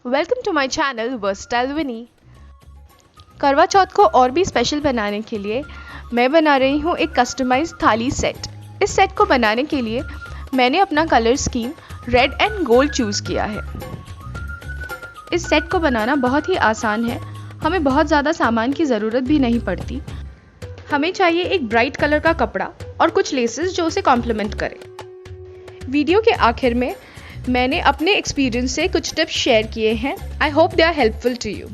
Welcome to my channel versatile Vini. Karwa Chauth को और भी स्पेशल बनाने के लिए मैं बना रही हूँ एक कस्टमाइज्ड थाली सेट। इस सेट को बनाने के लिए मैंने अपना colour scheme red and gold choose किया है। इस सेट को बनाना बहुत ही आसान है, हमें बहुत ज़्यादा सामान की ज़रूरत भी नहीं पड़ती। हमें चाहिए एक ब्राइट कलर का कपड़ा और कुछ लेसेस जो उसे कॉम्प्लीमेंट करें। वीडियो के आखिर में मैंने अपने एक्सपीरियंस से कुछ टिप्स शेयर किए हैं। I hope they are helpful to you.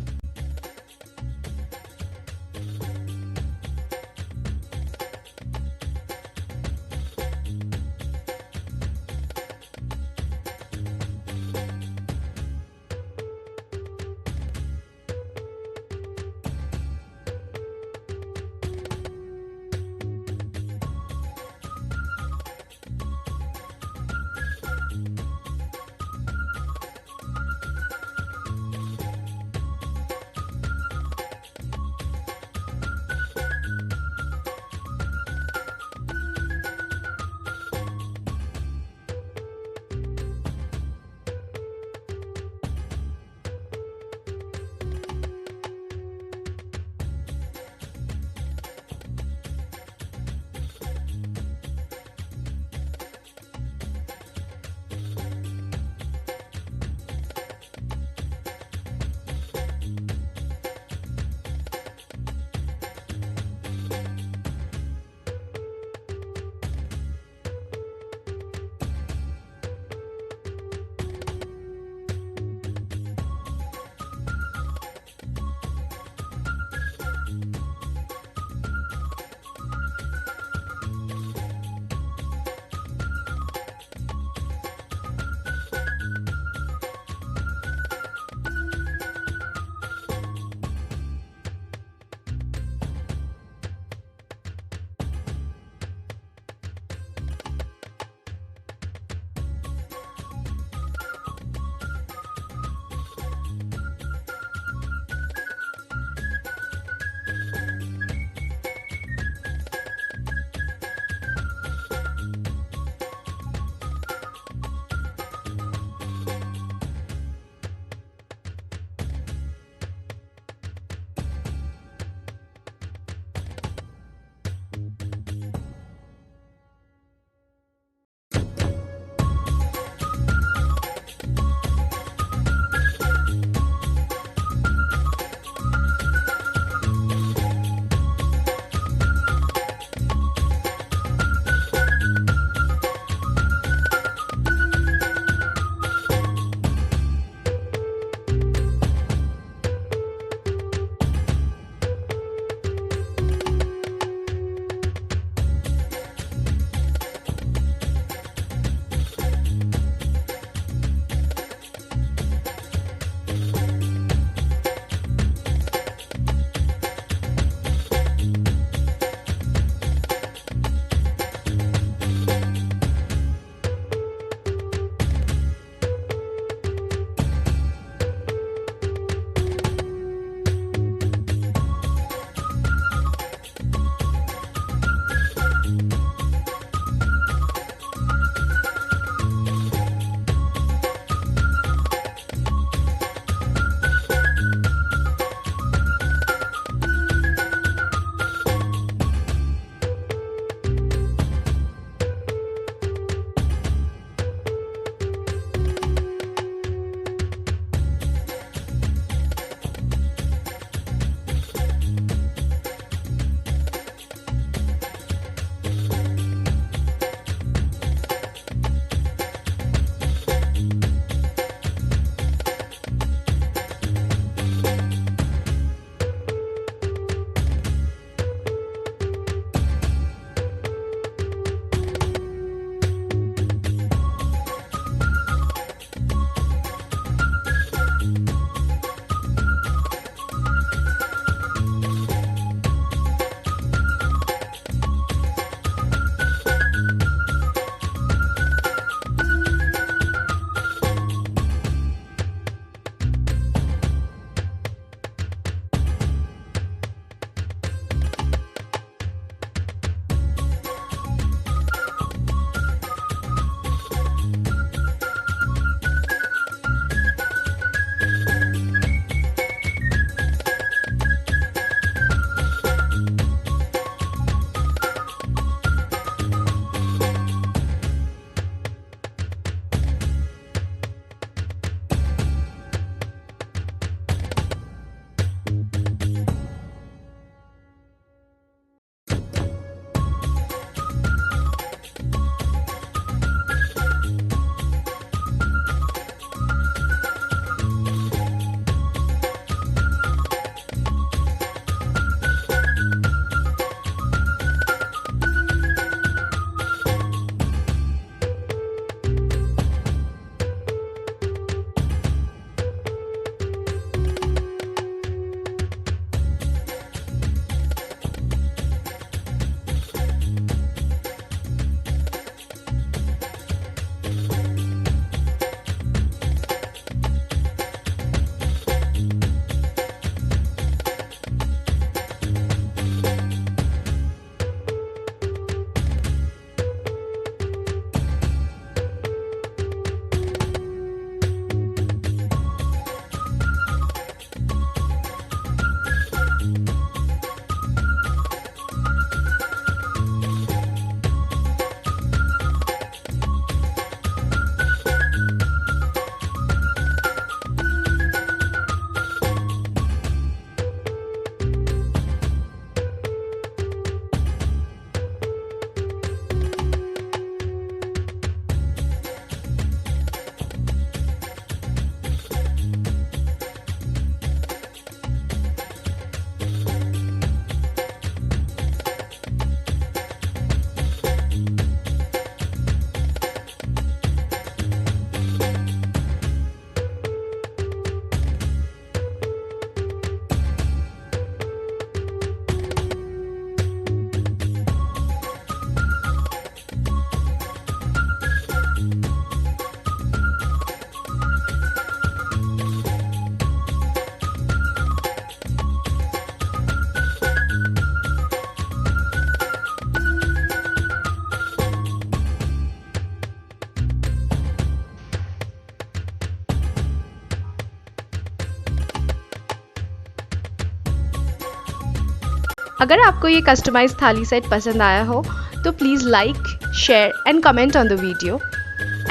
अगर आपको ये कस्टमाइज थाली सेट पसंद आया हो तो please like, share and comment on the video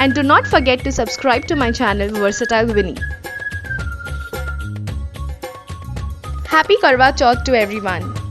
and do not forget to subscribe to my channel Versatile Vini. Happy Karwa Chauth to everyone.